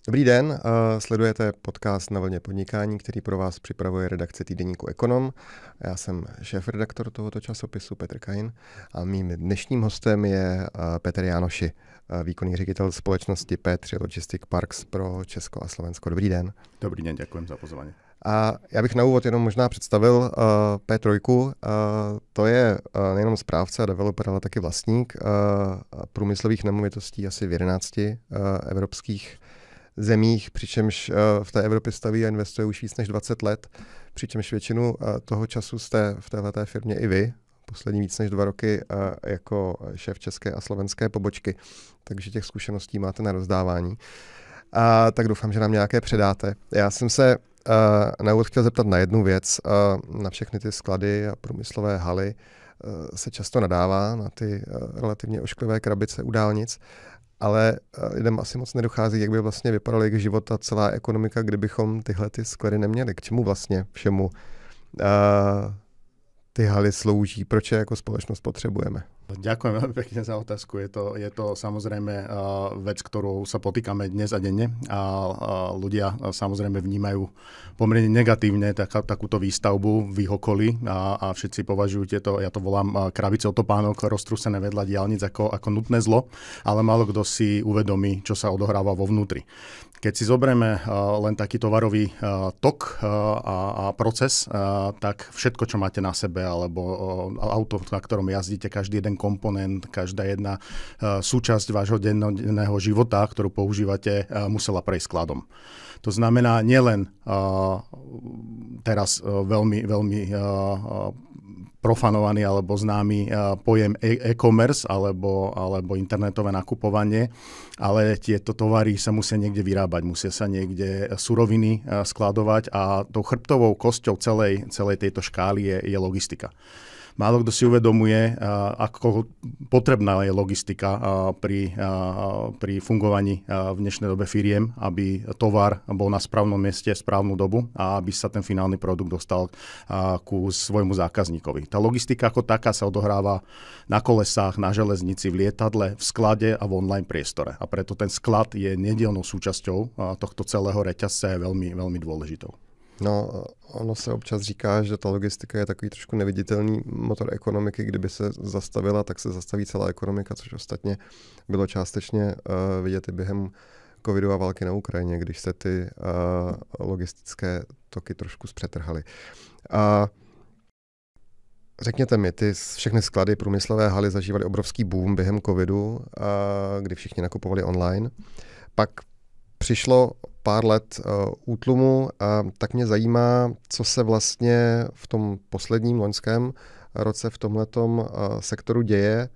Dobrý den, sledujete podcast Na vlně podnikání, který pro vás připravuje redakce týdeníku Ekonom. Já jsem šéfredaktor tohoto časopisu Petr Kain a mým dnešním hostem je Petr Jánoši, výkonný ředitel společnosti P3 Logistic Parks pro Česko a Slovensko. Dobrý den. Dobrý den, ďakujem za pozvanie. A já bych na úvod jenom možná představil P3. To je nejenom správce a developer, ale taky vlastník průmyslových nemovitostí asi v 11 evropských zemích, přičemž v té Evropě staví a investuje už víc než 20 let, přičemž většinu toho času jste v téhleté firmě i vy, poslední víc než 2 roky jako šéf české a slovenské pobočky, takže těch zkušeností máte na rozdávání. Tak doufám, že nám nějaké předáte. Já jsem se na úvod chtěl zeptat na jednu věc. Na všechny ty sklady a průmyslové haly se často nadává, na ty relativně ošklivé krabice u dálnic, ale lidem asi moc nedochází, jak by vlastně vypadala jejich život a celá ekonomika, kdybychom tyhle ty sklady neměli. K čemu vlastně všemu ty haly slouží? Proč je jako společnost potřebujeme? Ďakujem veľmi pekne za otázku. Je to samozrejme vec, ktorou sa potýkame dnes a denne a ľudia samozrejme vnímajú pomerne negatívne takúto výstavbu v ich okolí a všetci považujú tieto, ja to volám krabice od topánok, roztrúsené vedľa diaľnic ako nutné zlo, ale málo kto si uvedomí, čo sa odohráva vo vnútri. Keď si zoberieme len taký tovarový tok a proces, tak všetko, čo máte na sebe, alebo auto, na ktorom jazdíte, každý jeden komponent, každá jedna súčasť vášho denného života, ktorú používate, musela prejsť skladom. To znamená nielen teraz veľmi profanovaný alebo známy pojem e-commerce alebo internetové nakupovanie, ale tieto tovary sa musia niekde vyrábať, musia sa niekde suroviny skladovať a tou chrbtovou kosťou celej tejto škály je logistika. Málo kto si uvedomuje, ako potrebná je logistika pri fungovaní v dnešnej dobe firiem, aby tovar bol na správnom mieste v správnu dobu a aby sa ten finálny produkt dostal ku svojmu zákazníkovi. Tá logistika ako taká sa odohráva na kolesách, na železnici, v lietadle, v sklade a v online priestore. A preto ten sklad je nedielnou súčasťou tohto celého reťazca je veľmi, veľmi dôležitou. No, ono se občas říká, že ta logistika je takový trošku neviditelný motor ekonomiky. Kdyby se zastavila, tak se zastaví celá ekonomika, což ostatně bylo částečně vidět i během covidu a války na Ukrajině, když se ty logistické toky trošku zpřetrhaly. Řekněte mi, ty všechny sklady, průmyslové haly zažívaly obrovský boom během covidu, kdy všichni nakupovali online. Pak přišlo pár let útlumu, tak mě zajímá, co se vlastně v tom posledním loňském roce v tomhletom sektoru děje.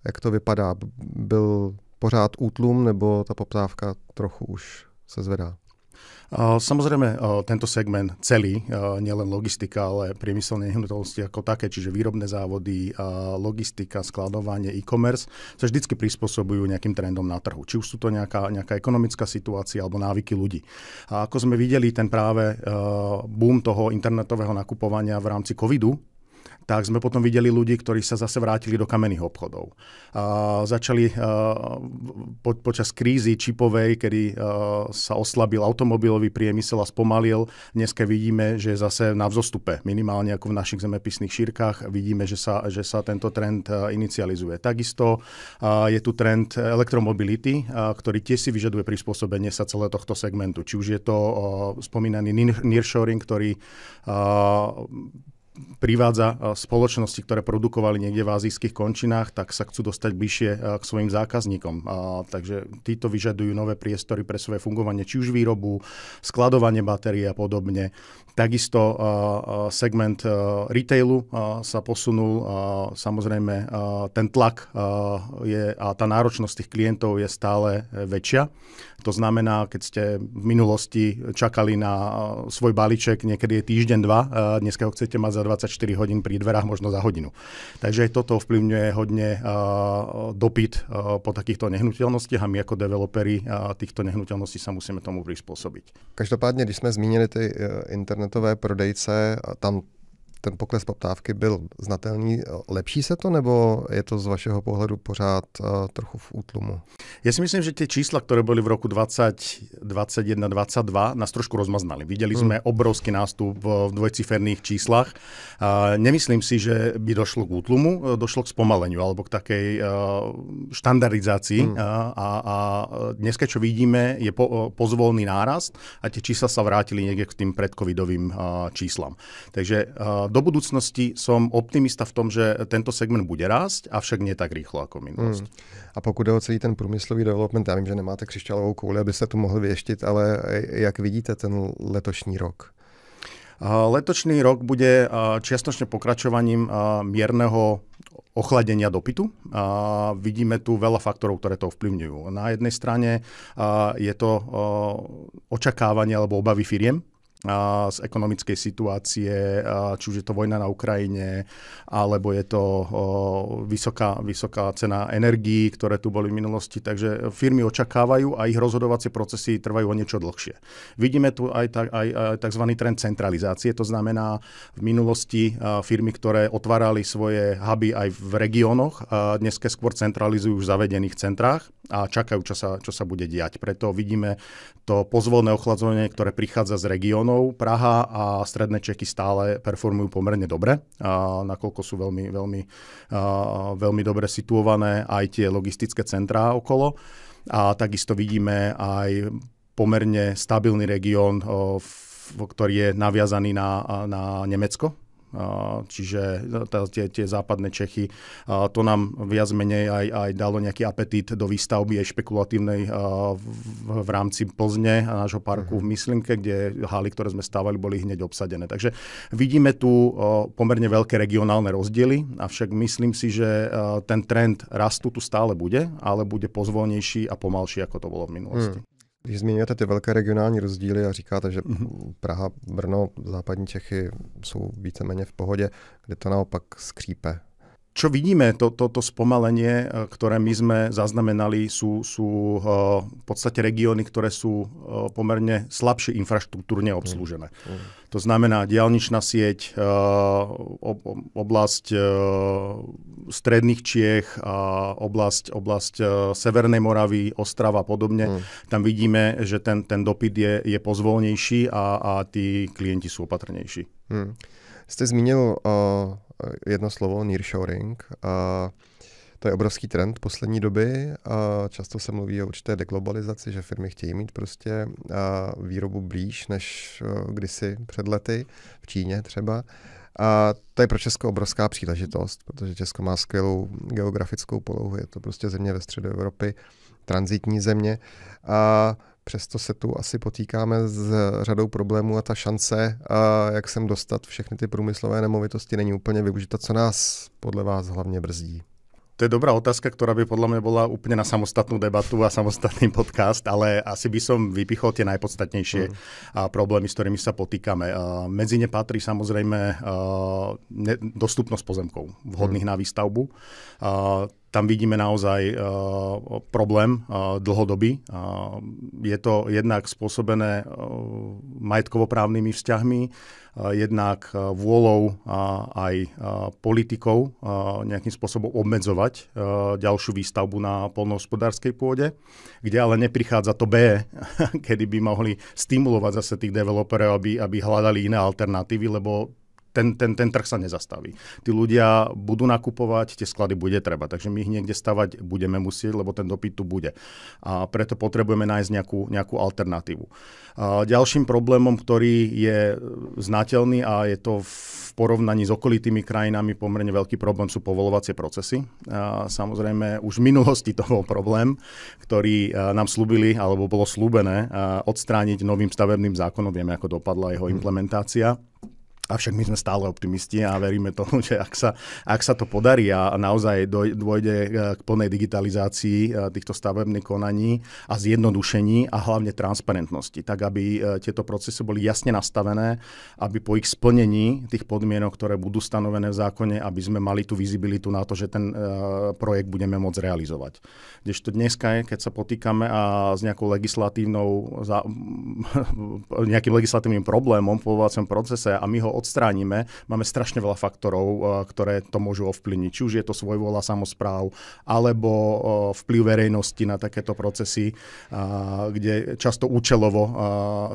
Jak to vypadá? Byl pořád útlum nebo ta poptávka trochu už se zvedá? Samozrejme, tento segment celý, nielen logistika, ale priemyselné nehnuteľnosti ako také, čiže výrobné závody, logistika, skladovanie, e-commerce, sa vždycky prispôsobujú nejakým trendom na trhu. Či už sú to nejaká ekonomická situácia alebo návyky ľudí. A ako sme videli, ten práve boom toho internetového nakupovania v rámci covidu, tak sme potom videli ľudí, ktorí sa zase vrátili do kamenných obchodov. Začali počas krízy čipovej, kedy sa oslabil automobilový priemysel a spomalil. Dneska vidíme, že je zase na vzostupe, minimálne ako v našich zemepisných šírkach. Vidíme, že sa tento trend inicializuje. Takisto je tu trend elektromobility, ktorý tiež si vyžaduje prispôsobenie sa celého tohto segmentu. Či už je to spomínaný nearshoring, ktorý privádza spoločnosti, ktoré produkovali niekde v azijských končinách, tak sa chcú dostať bližšie k svojim zákazníkom. Takže títo vyžadujú nové priestory pre svoje fungovanie, či už výrobu, skladovanie batérií a podobne. Takisto segment retailu sa posunul. Samozrejme, ten tlak a tá náročnosť tých klientov je stále väčšia. To znamená, keď ste v minulosti čakali na svoj balíček, niekedy je týždeň, 2, dneska ho chcete mať za 24 hodín pri dverách, možno za hodinu. Takže toto ovplyvňuje hodne dopyt po takýchto nehnuteľnostiach a my ako developeri týchto nehnuteľností sa musíme tomu prispôsobiť. Každopádně, když jsme zmínili ty internetové prodejce, tam ten pokles poptávky byl znatelný. Lepší se to, nebo je to z vašeho pohledu pořád trochu v útlumu? Ja si myslím, že tie čísla, ktoré boli v roku 2021, 2022, nás trošku rozmaznali. Videli sme obrovský nástup v dvojciferných číslach. Nemyslím si, že by došlo k útlumu, došlo k spomaleniu alebo k takej štandardizácii. A dneska, čo vidíme, je pozvolný nárast a tie čísla sa vrátili niekde k tým predcovidovým číslam. Takže do budúcnosti som optimista v tom, že tento segment bude rásť, avšak nie tak rýchlo ako minulosť. A pokud jde o celý ten průmyslový development, já vím, že nemáte křišťálovou kouli, abyste tu mohli věštit, ale jak vidíte ten letošní rok? Letošný rok bude čiastočne pokračovaním mierneho ochladenia dopytu. Vidíme tu veľa faktorov, ktoré to ovplyvňujú. Na jednej strane je to očakávanie alebo obavy firiem z ekonomickej situácie, či už je to vojna na Ukrajine, alebo je to vysoká cena energií, ktoré tu boli v minulosti. Takže firmy očakávajú a ich rozhodovacie procesy trvajú o niečo dlhšie. Vidíme tu aj tzv. Trend centralizácie, to znamená v minulosti firmy, ktoré otvárali svoje huby aj v regiónoch, dneska skôr centralizujú v zavedených centrách a čakajú, čo sa bude diať. Preto vidíme to pozvolné ochladzovanie, ktoré prichádza z regiónov. Praha a stredné Čechy stále performujú pomerne dobre, nakoľko sú veľmi dobre situované aj tie logistické centrá okolo. A takisto vidíme aj pomerne stabilný región, ktorý je naviazaný na Nemecko. Čiže tie západné Čechy, to nám viac menej aj dalo nejaký apetít do výstavby aj špekulatívnej v rámci Plzne a nášho parku v Myslinke, kde haly, ktoré sme stávali, boli hneď obsadené. Takže vidíme tu pomerne veľké regionálne rozdiely, avšak myslím si, že ten trend rastu tu stále bude, ale bude pozvolnejší a pomalší, ako to bolo v minulosti. Když zmiňujete ty velké regionální rozdíly a říkáte, že Praha, Brno, západní Čechy jsou víceméně v pohodě, kde to naopak skřípe. Čo vidíme, toto spomalenie, ktoré my sme zaznamenali, sú v podstate regióny, ktoré sú pomerne slabšie infraštruktúrne obslúžené. To znamená diaľničná sieť, oblasť stredných Čiech, oblasť Severnej Moravy, Ostrava a podobne. Tam vidíme, že ten dopyt je pozvolnejší a tí klienti sú opatrnejší. Jste zmínil jedno slovo, nearshoring. To je obrovský trend poslední doby. Často se mluví o určité deglobalizaci, že firmy chtějí mít prostě výrobu blíž než kdysi před lety, v Číně třeba. A to je pro Česko obrovská příležitost, protože Česko má skvělou geografickou polohu, je to prostě země ve středu Evropy, tranzitní země. A přesto se tu asi potýkáme s řadou problémů a ta šance, jak sem dostat všechny ty průmyslové nemovitosti, není úplně využita. Co nás podle vás hlavně brzdí? To je dobrá otázka, ktorá by podľa mňa bola úplne na samostatnú debatu a samostatný podcast, ale asi by som vypichol tie najpodstatnejšie problémy, s ktorými sa potýkame. Medzi ne patrí samozrejme dostupnosť pozemkov vhodných na výstavbu. Tam vidíme naozaj problém dlhodobý. Je to jednak spôsobené majetkovo-právnymi vzťahmi, jednak vôľou aj politikov nejakým spôsobom obmedzovať ďalšiu výstavbu na poľnohospodárskej pôde, kde ale neprichádza to B, kedy by mohli stimulovať zase tých developerov, aby hľadali iné alternatívy, lebo ten trh sa nezastaví. Tí ľudia budú nakupovať, tie sklady bude treba, takže my ich niekde stavať budeme musieť, lebo ten dopyt tu bude. A preto potrebujeme nájsť nejakú alternatívu. Ďalším problémom, ktorý je znateľný a je to v porovnaní s okolitými krajinami pomerne veľký problém, sú povolovacie procesy. Samozrejme, už v minulosti to bol problém, ktorý nám slúbili, alebo bolo slúbené odstrániť novým stavebným zákonom. Vieme, ako dopadla jeho implementácia. Avšak my sme stále optimisti a veríme tomu, že ak sa to podarí a naozaj dôjde k plnej digitalizácii týchto stavebných konaní a zjednodušení a hlavne transparentnosti, tak aby tieto procesy boli jasne nastavené, aby po ich splnení tých podmienok, ktoré budú stanovené v zákone, aby sme mali tú vizibilitu na to, že ten projekt budeme môcť realizovať. Kdežto dneska, keď sa potýkame s nejakým legislatívnym problémom v povoľovacom procese a my ho odstránime, máme strašne veľa faktorov, ktoré to môžu ovplyvniť. Či už je to svojvôľa samospráv, alebo vplyv verejnosti na takéto procesy, kde často účelovo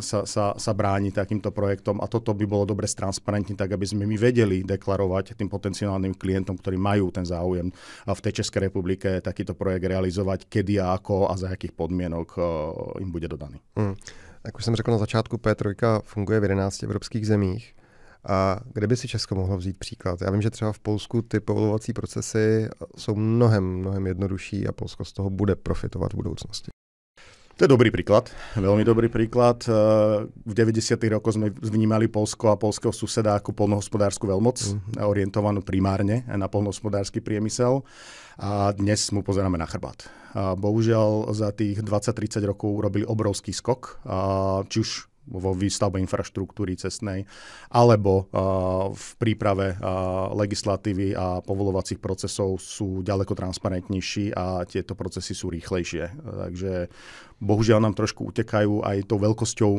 sa bráni takýmto projektom. A toto by bolo dobre stransparentniť, tak aby sme my vedeli deklarovať tým potenciálnym klientom, ktorí majú ten záujem v tej Českej republike takýto projekt realizovať, kedy a ako a za jakých podmienok im bude dodaný. Jak už jsem řekl na začátku, P3 funguje v 11 evropských zemích. A kde by si Česko mohlo vzít příklad? Já vím, že třeba v Polsku ty povolovací procesy jsou mnohem jednodušší a Polsko z toho bude profitovat v budoucnosti. To je dobrý príklad, veľmi dobrý príklad. V 90. rokoch sme vnímali Poľsko a poľského suseda ako poľnohospodársku veľmoc, orientovanú primárne na poľnohospodársky priemysel. A dnes mu pozeráme na chrbát. Bohužiaľ za tých 20-30 rokov urobili obrovský skok, či už vo výstavbe infraštruktúry cestnej, alebo v príprave legislatívy a povolovacích procesov sú ďaleko transparentnejší a tieto procesy sú rýchlejšie. Takže bohužiaľ nám trošku utekajú aj tou veľkosťou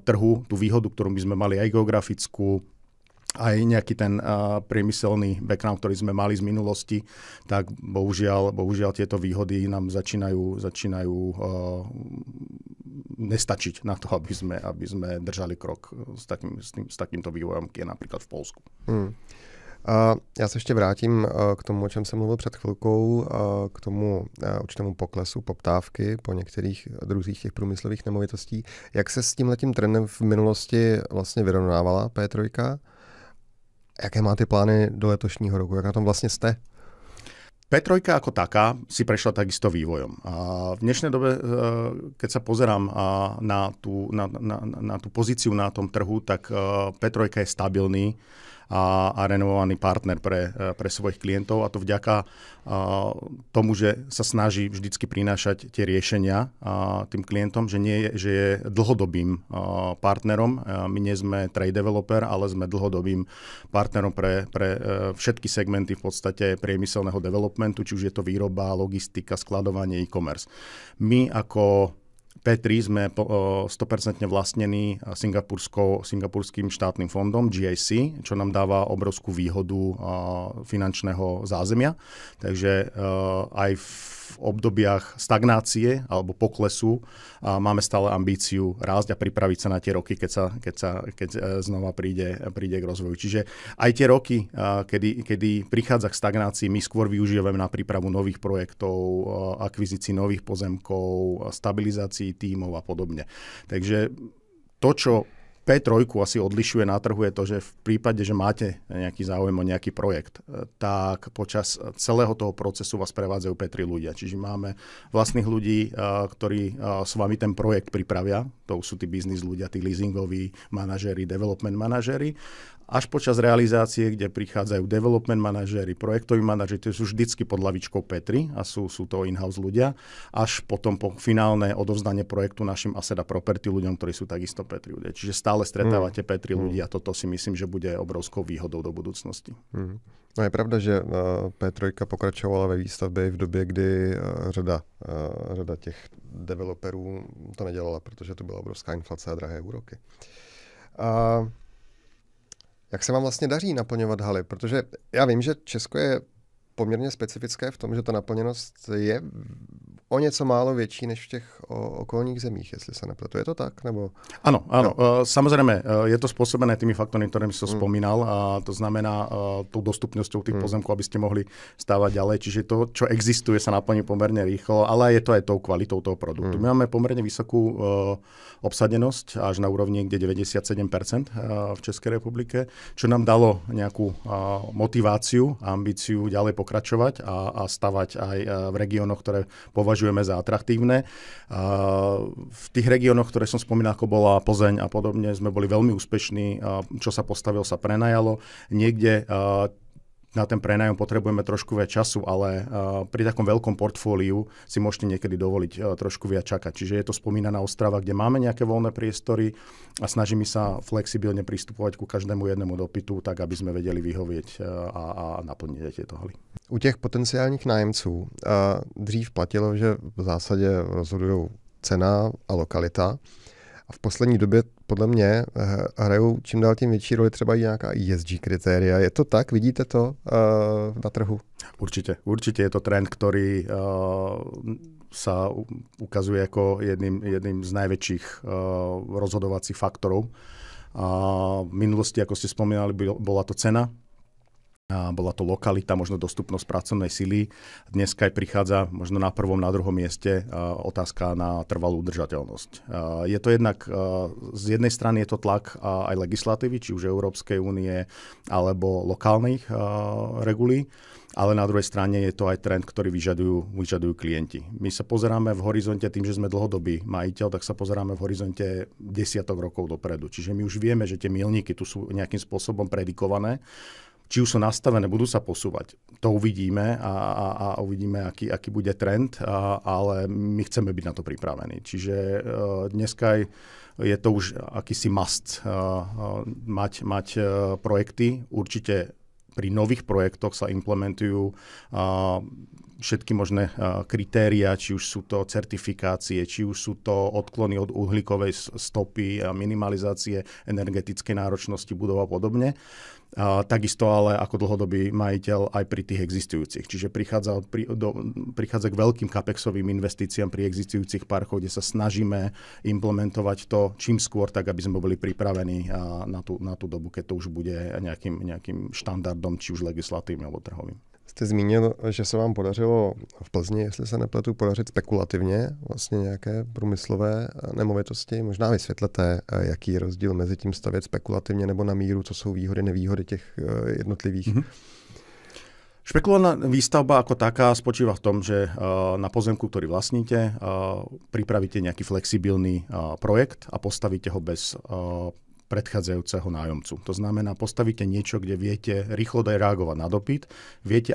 trhu, tú výhodu, ktorú by sme mali aj geografickú, aj nejaký ten priemyselný background, ktorý sme mali z minulosti, tak bohužiaľ tieto výhody nám začínajú nestačiť na to, aby sme držali krok s takýmto vývojom, je napríklad v Polsku. A já se ještě vrátím k tomu, o čem jsem mluvil před chvilkou, k tomu určitému poklesu poptávky po některých druzích těch průmyslových nemovitostí. Jak se s tímhletím trendem v minulosti vlastně vyrovnávala P3? Jaké máte plány do letošního roku? Jak na tom vlastně jste? P3 ako taká si prešla takisto vývojom. A v dnešnej dobe, keď sa pozerám na tú pozíciu na tom trhu, tak P3 je stabilný a renovovaný partner pre svojich klientov, a to vďaka tomu, že sa snaží vždycky prinášať tie riešenia tým klientom, že je dlhodobým partnerom. My nie sme trade developer, ale sme dlhodobým partnerom pre všetky segmenty v podstate priemyselného developmentu, či už je to výroba, logistika, skladovanie, e-commerce. My ako P3 sme 100% vlastnení singapurským štátnym fondom GIC, čo nám dáva obrovskú výhodu finančného zázemia. Takže aj v obdobiach stagnácie alebo poklesu máme stále ambíciu rásť a pripraviť sa na tie roky, keď znova príde k rozvoju. Čiže aj tie roky, kedy prichádza k stagnácii, my skôr využívame na prípravu nových projektov, akvizícii nových pozemkov, stabilizácii tímov a podobne. Takže to, čo P3 asi odlišuje na trhu, je to, že v prípade, že máte nejaký záujem o nejaký projekt, tak počas celého toho procesu vás prevádzajú P3 ľudia. Čiže máme vlastných ľudí, ktorí s vami ten projekt pripravia. To sú tí biznis ľudia, tí leasingoví manažéri, development manažéri. Až počas realizácie, kde prichádzajú development manažéri, projektoví manažéri, to sú vždycky pod hlavičkou P3 a sú to in-house ľudia, až potom po finálne odovzdanie projektu našim asset a property ľuďom, ktorí sú takisto P3 ľudia. Čiže stále stretávate P3 ľudí a toto si myslím, že bude obrovskou výhodou do budúcnosti. No je pravda, že P3 pokračovala ve výstavbě v době, kdy řada těch developerů to nedělala, protože to byla obrovská inflace a drahé úroky. Jak se vám vlastně daří naplňovat haly? Protože já vím, že Česko je poměrně specifické v tom, že ta naplněnost je o něco málo větší než v těch okolních zemích, jestli sa nepletu. Je to tak? Nebo... Áno. Samozrejme, je to spôsobené tými faktormi, ktorými som spomínal. A to znamená tou dostupnosťou tých pozemkov, aby ste mohli stávať ďalej. Čiže to, čo existuje, sa naplní pomerne rýchlo, ale je to aj tou kvalitou toho produktu. My máme pomerne vysokú obsadenosť, až na úrovni kde 97% v Českej republike, čo nám dalo nejakú motiváciu a ambíciu ďalej pokračovať a stavať aj v regiónoch, ktoré považujeme za atraktívne. V tých regiónoch, ktoré som spomínal, ako bola Plzeň a podobne, sme boli veľmi úspešní. Čo sa postavilo, sa prenajalo. Niekde na ten prenájom potrebujeme trošku viac času, ale pri takom veľkom portfóliu si môžete niekedy dovoliť trošku viac čakať. Čiže je to spomínaná Ostrava, kde máme nejaké voľné priestory a snažíme sa flexibilne pristupovať ku každému jednému dopytu, tak aby sme vedeli vyhovieť a naplniť tieto haly. U těch potenciálních nájemců dřív platilo, že v zásadě rozhodují cena a lokalita. A v poslední době podle mě hrajou čím dál tím větší roli třeba i nějaká ESG kritéria. Je to tak? Vidíte to na trhu? Určite je to trend, ktorý sa ukazuje ako jedným z najväčších rozhodovacích faktorov. V minulosti, ako ste spomínali, bola to cena, bola to lokalita, možno dostupnosť pracovnej sily. Dneska aj prichádza možno na prvom, na druhom mieste otázka na trvalú udržateľnosť. Je to jednak, z jednej strany je to tlak aj legislatívy, či už Európskej únie alebo lokálnych regulí, ale na druhej strane je to aj trend, ktorý vyžadujú klienti. My sa pozeráme v horizonte, tým, že sme dlhodobý majiteľ, tak sa pozeráme v horizonte desiatok rokov dopredu. Čiže my už vieme, že tie milníky tu sú nejakým spôsobom predikované. Či už sú nastavené, budú sa posúvať. To uvidíme a uvidíme, aký bude trend, ale my chceme byť na to pripravení. Čiže dneska je to už akýsi must mať projekty. Určite pri nových projektoch sa implementujú všetky možné kritéria, či už sú to certifikácie, či už sú to odklony od uhlíkovej stopy a minimalizácie energetickej náročnosti budov a podobne. Takisto ale ako dlhodobý majiteľ aj pri tých existujúcich. Čiže prichádza k veľkým capexovým investíciám pri existujúcich parkoch, kde sa snažíme implementovať to čím skôr, tak aby sme boli pripravení na tú dobu, keď to už bude nejakým štandardom, či už legislatívnym alebo trhovým. Jste zmínil, že se vám podařilo v Plzni, jestli se nepletu, podařit spekulativně vlastně nějaké průmyslové nemovitosti. Možná vysvětlete, jaký je rozdíl mezi tím stavět spekulativně nebo na míru, co jsou výhody, nevýhody těch jednotlivých. Špekulovaná výstavba ako taká spočíva v tom, že na pozemku, ktorý vlastníte, pripravíte nejaký flexibilný projekt a postavíte ho bez predchádzajúceho nájomcu. To znamená, postavíte niečo, kde viete rýchlo reagovať na dopyt, viete,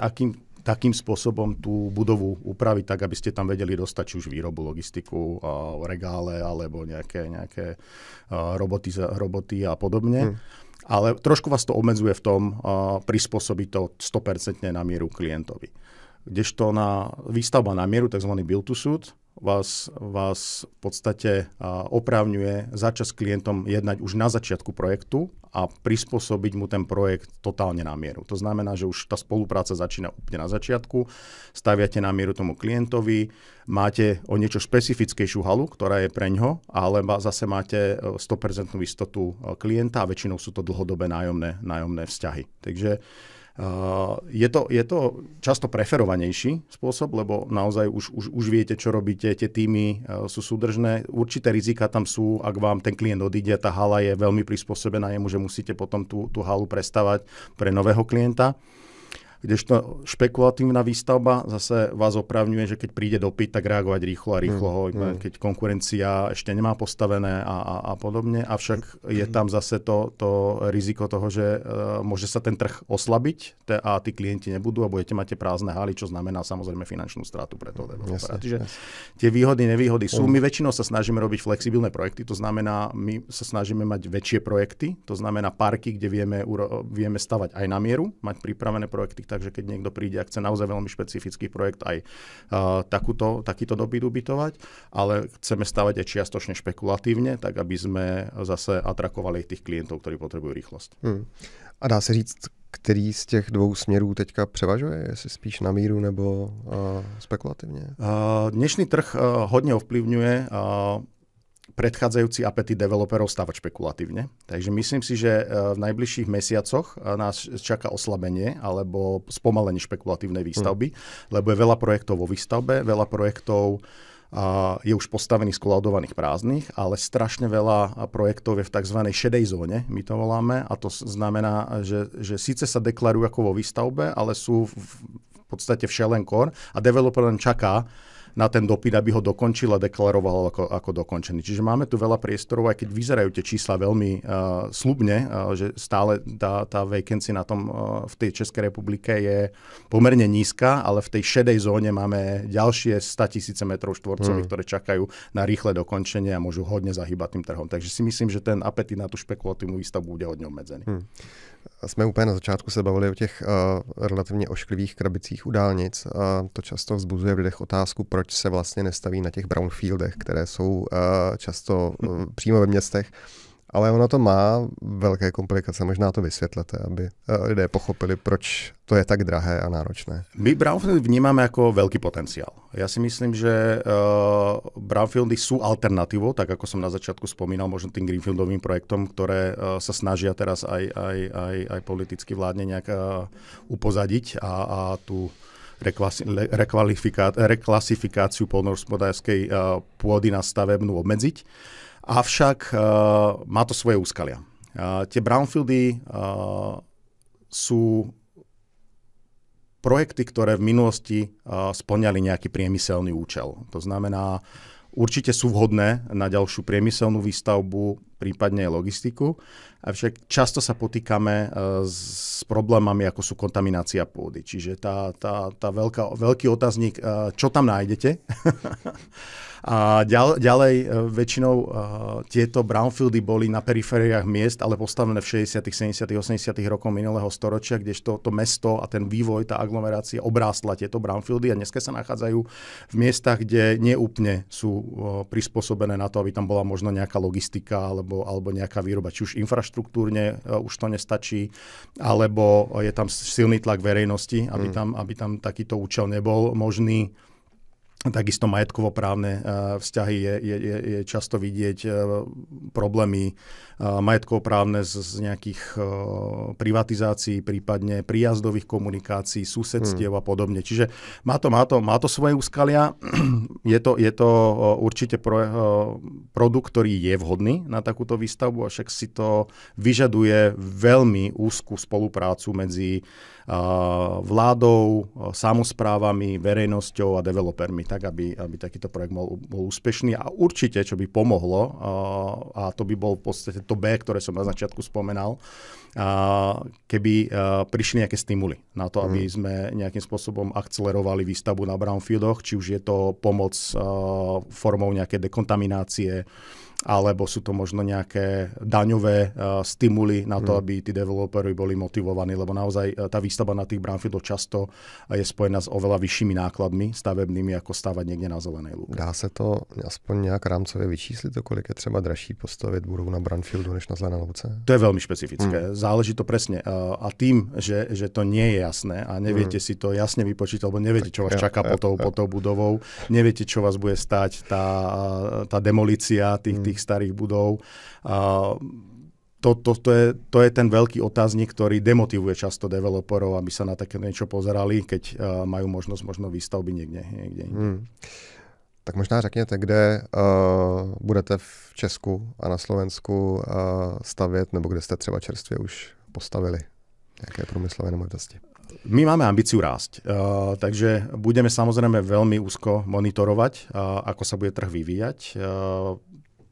takým spôsobom tú budovu upraviť tak, aby ste tam vedeli dostať či už výrobu, logistiku, regále alebo nejaké roboty a podobne. Ale trošku vás to obmedzuje v tom prispôsobiť to 100% na mieru klientovi. Kdežto výstavba na mieru, tzv. Build to suit, vás v podstate oprávňuje začať s klientom jednať už na začiatku projektu a prispôsobiť mu ten projekt totálne na mieru. To znamená, že už tá spolupráca začína úplne na začiatku, staviate na mieru tomu klientovi, máte o niečo špecifickejšiu halu, ktorá je preňho, ale zase máte 100% istotu klienta a väčšinou sú to dlhodobé nájomné vzťahy. Takže je to často preferovanejší spôsob, lebo naozaj už viete, čo robíte, tie týmy sú súdržné. Určité rizika tam sú, ak vám ten klient odíde, tá hala je veľmi prispôsobená jemu, že musíte potom tú halu prestavať pre nového klienta. Kdežto špekulatívna výstavba zase vás opravňuje, že keď príde dopyt, tak reagovať rýchlo, keď konkurencia ešte nemá postavené a podobne. Avšak je tam zase to riziko toho, že môže sa ten trh oslabiť a tí klienti nebudú a budete mať prázdne haly, čo znamená samozrejme finančnú stratu pre toho developera. Čiže tie výhody, nevýhody sú. My väčšinou sa snažíme robiť flexibilné projekty, to znamená, my sa snažíme mať väčšie projekty, to znamená parky, kde vieme stavať aj na mieru, mať pripravené projekty, takže keď niekto príde a chce naozaj veľmi špecifický projekt aj takýto dopyt ubytovať, ale chceme stavať aj čiastočne špekulatívne, tak aby sme zase atrakovali tých klientov, ktorí potrebujú rýchlosť. A dá se říct, který z těch dvou směrů teďka převažuje? Jestli spíš na míru nebo spekulativně? Dnešný trh hodně ovplyvňuje predchádzajúci apetit developerov stavať špekulatívne. Takže myslím si, že v najbližších mesiacoch nás čaká oslabenie alebo spomalenie špekulatívnej výstavby, lebo je veľa projektov vo výstavbe, veľa projektov je už postavených, skolaudovaných, prázdnych, ale strašne veľa projektov je v tzv. Šedej zóne, my to voláme, a to znamená, že síce sa deklarujú ako vo výstavbe, ale sú v podstate v shell and core a developer len čaká na ten dopyt, aby ho dokončil a deklaroval ako dokončený. Čiže máme tu veľa priestorov, aj keď vyzerajú tie čísla veľmi slubne, že stále tá vacancy v tej Českej republike je pomerne nízka, ale v tej šedej zóne máme ďalšie 100 000 metrov štvorcových, ktoré čakajú na rýchle dokončenie a môžu hodne zahýbať tým trhom. Takže si myslím, že ten apetit na tú špekulatívnu výstavbu bude hodne obmedzený. jsme úplně na začátku se bavili o těch relativně ošklivých krabicích u dálnic. To často vzbuzuje v lidech otázku, proč se vlastně nestaví na těch brownfieldech, které jsou často přímo ve městech. Ale ono to má velké komplikace, možná to vysvětlete, aby lidé pochopili, proč to je tak drahé a náročné. My brownfieldy vnímame ako veľký potenciál. Ja si myslím, že brownfieldy sú alternatívou, tak ako som na začiatku spomínal, možno tým greenfieldovým projektom, ktoré sa snažia teraz aj politicky vládne nejak upozadiť a tú reklasifikáciu poľnohospodárskej pôdy na stavebnú obmedziť. Avšak má to svoje úskalia. Tie brownfieldy sú projekty, ktoré v minulosti spĺňali nejaký priemyselný účel. To znamená, určite sú vhodné na ďalšiu priemyselnú výstavbu, prípadne logistiku, avšak často sa potýkame s problémami, ako sú kontaminácia pôdy. Čiže tá veľký otáznik, čo tam nájdete? A ďalej väčšinou tieto brownfieldy boli na perifériách miest, ale postavené v 60., 70., 80. rokoch minulého storočia, kdežto to mesto a ten vývoj, tá aglomerácia obrástla tieto brownfieldy a dneska sa nachádzajú v miestach, kde neúplne sú prispôsobené na to, aby tam bola možno nejaká logistika alebo nejaká výroba. Či už infraštruktúrne už to nestačí, alebo je tam silný tlak verejnosti, aby tam takýto účel nebol možný. Takisto majetkovo-právne vzťahy je často vidieť problémy majetkovo-právne z nejakých privatizácií, prípadne príjazdových komunikácií, susedstiev a podobne. Čiže má to svoje úskalia. Je to určite produkt, ktorý je vhodný na takúto výstavbu, avšak si to vyžaduje veľmi úzkú spoluprácu medzi vládou, samosprávami, verejnosťou a developermi, tak aby takýto projekt bol úspešný. A určite, čo by pomohlo, a to by bol v podstate to B, ktoré som na začiatku spomenal, keby prišli nejaké stimuly na to, aby sme nejakým spôsobom akcelerovali výstavbu na brownfieldoch, či už je to pomoc formou nejakej dekontaminácie, alebo sú to možno nejaké daňové stimuly na to, aby tí developeri boli motivovaní, lebo naozaj tá výstavba na tých brownfieldoch často je spojená s oveľa vyššími nákladmi stavebnými, ako stavať niekde na zelenej lúke. Dá se to aspoň nějak rámcově vyčíslit, kolik je třeba dražší postavit budovu na brownfieldu než na zelené louce? To je veľmi špecifické. Záleží to presne. A tým, že to nie je jasné a neviete si to jasne vypočítať, alebo neviete, čo vás čaká pod tou budovou, neviete, čo vás bude stáť tá demolícia tých starých budov. To je ten veľký otáznik, ktorý demotivuje často developerov, aby sa na také niečo pozerali, keď majú možnosť možno výstavby niekde inde. Tak možná řekněte, kde budete v Česku a na Slovensku stavět, nebo kde jste třeba čerstvě už postavili nejaké průmyslové nemovitosti? My máme ambíciu rásť, takže budeme samozrejme veľmi úzko monitorovať, ako sa bude trh vyvíjať.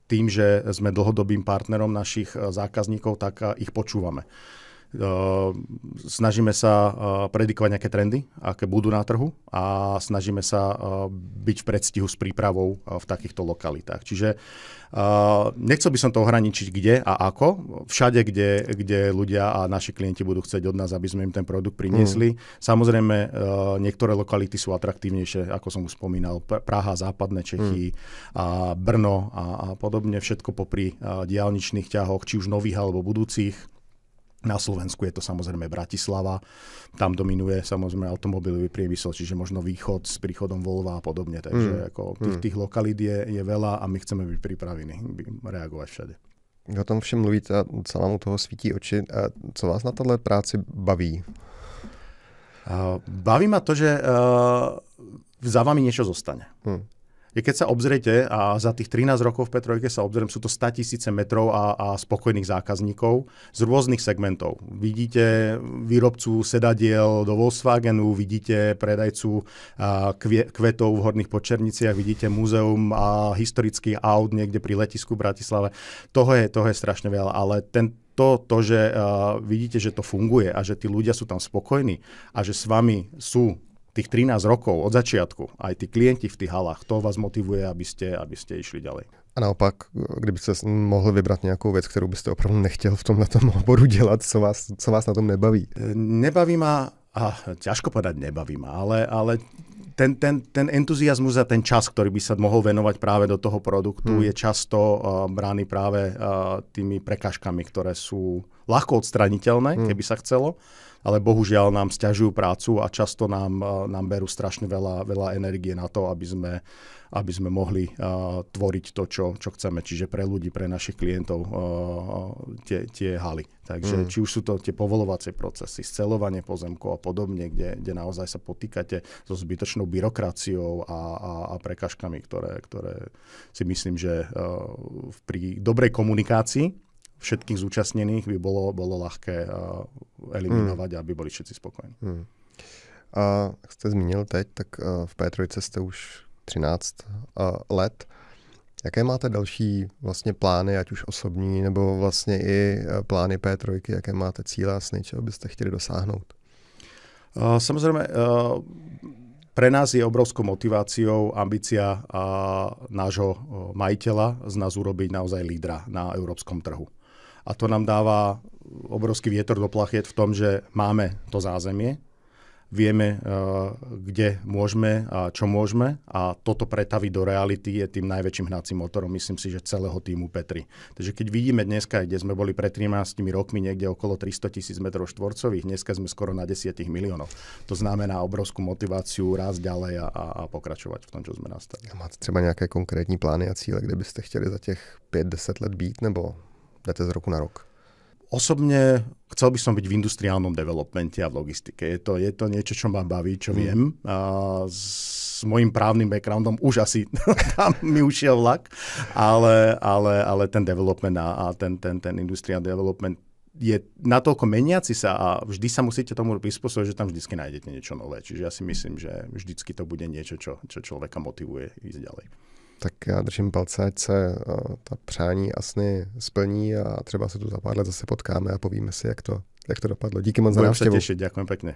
Tým, že sme dlhodobým partnerom našich zákazníkov, tak ich počúvame. Snažíme sa predikovať nejaké trendy, aké budú na trhu a snažíme sa byť v predstihu s prípravou v takýchto lokalitách. Čiže nechcel by som to ohraničiť kde a ako. Všade, kde ľudia a naši klienti budú chcieť od nás, aby sme im ten produkt priniesli. Samozrejme, niektoré lokality sú atraktívnejšie, ako som už spomínal. Praha, západné Čechy, Brno a podobne. Všetko popri diaľničných ťahoch, či už nových alebo budúcich. Na Slovensku je to samozrejme Bratislava, tam dominuje samozrejme automobilový priemysel, čiže možno východ s príchodom Volva a podobne. Takže tých lokalít je veľa a my chceme byť pripravení reagovať všade. O tom všem mluvíte a celá mu toho svítí oči. A co vás na této práci baví? Baví ma to, že za vami niečo zostane. Keď sa obzriete a za tých 13 rokov v Petrojke sa obzriem, sú to 100 000 metrov a spokojných zákazníkov z rôznych segmentov. Vidíte výrobcu sedadiel do Volkswagenu, vidíte predajcu kvetov v Horných Počerniciach, vidíte múzeum a historických aut niekde pri letisku v Bratislave. Toho je strašne veľa, ale to, že vidíte, že to funguje a že tí ľudia sú tam spokojní a že s vami sú tých 13 rokov od začiatku, aj tí klienti v tých halách, to vás motivuje, aby ste išli ďalej. A naopak, kdybyste mohl vybrat nějakou věc, kterou byste opravdu nechtěl v tomhletom oboru dělat, co vás na tom nebaví? Nebaví ma, ťažko povedať nebaví ma, ale ten entuziasmus a ten čas, ktorý by sa mohol venovať práve do toho produktu, je často brány práve tými prekážkami, ktoré sú ľahko odstraniteľné, keby sa chcelo, ale bohužiaľ nám sťažujú prácu a často nám berú strašne veľa energie na to, aby sme mohli tvoriť to, čo chceme. Čiže pre ľudí, pre našich klientov tie haly. Takže či už sú to tie povolovacie procesy, sceľovanie pozemkov a podobne, kde naozaj sa potýkate so zbytočnou byrokraciou a prekážkami, ktoré si myslím, že pri dobrej komunikácii všetkých zúčastnených by bolo ľahké eliminovať, aby boli všetci spokojní. A jak jste zmínil teď, tak v P3 jste už 13 let. Jaké máte další vlastně plány, ať už osobní, nebo vlastně i plány P3, jaké máte cíle a sny, čeho byste chtěli dosáhnout? Samozrejme, pre nás je obrovskou motiváciou ambícia nášho majiteľa z nás urobiť naozaj lídra na európskom trhu. A to nám dáva obrovský vietor do plachiet v tom, že máme to zázemie, vieme, kde môžeme a čo môžeme a toto pretaviť do reality je tým najväčším hnacím motorom, myslím si, že celého týmu P3. Takže keď vidíme dneska, kde sme boli pred 13 rokmi niekde okolo 300 000 m2, dneska sme skoro na 10 miliónov. To znamená obrovskú motiváciu rásť ďalej a pokračovať v tom, čo sme nastavili. A máte třeba nějaké konkrétní plány a cíle, kde byste chtěli za těch 5-10 let být, nebo jdete z roku na rok? Osobne chcel by som byť v industriálnom developmente a v logistike. Je to niečo, čo ma baví, čo viem. S mojím právnym backgroundom už asi tam mi ušiel vlak, ale ten development a ten industrial development je natoľko meniaci sa a vždy sa musíte tomu prispôsobiť, že tam vždycky nájdete niečo nové. Čiže ja si myslím, že vždycky to bude niečo, čo človeka motivuje ísť ďalej. Tak já držím palce, ať se ta přání a sny splní a třeba se tu za pár let zase potkáme a povíme si, jak to dopadlo. Díky moc za návštěvu. Budem sa tešiť, ďakujem pekne.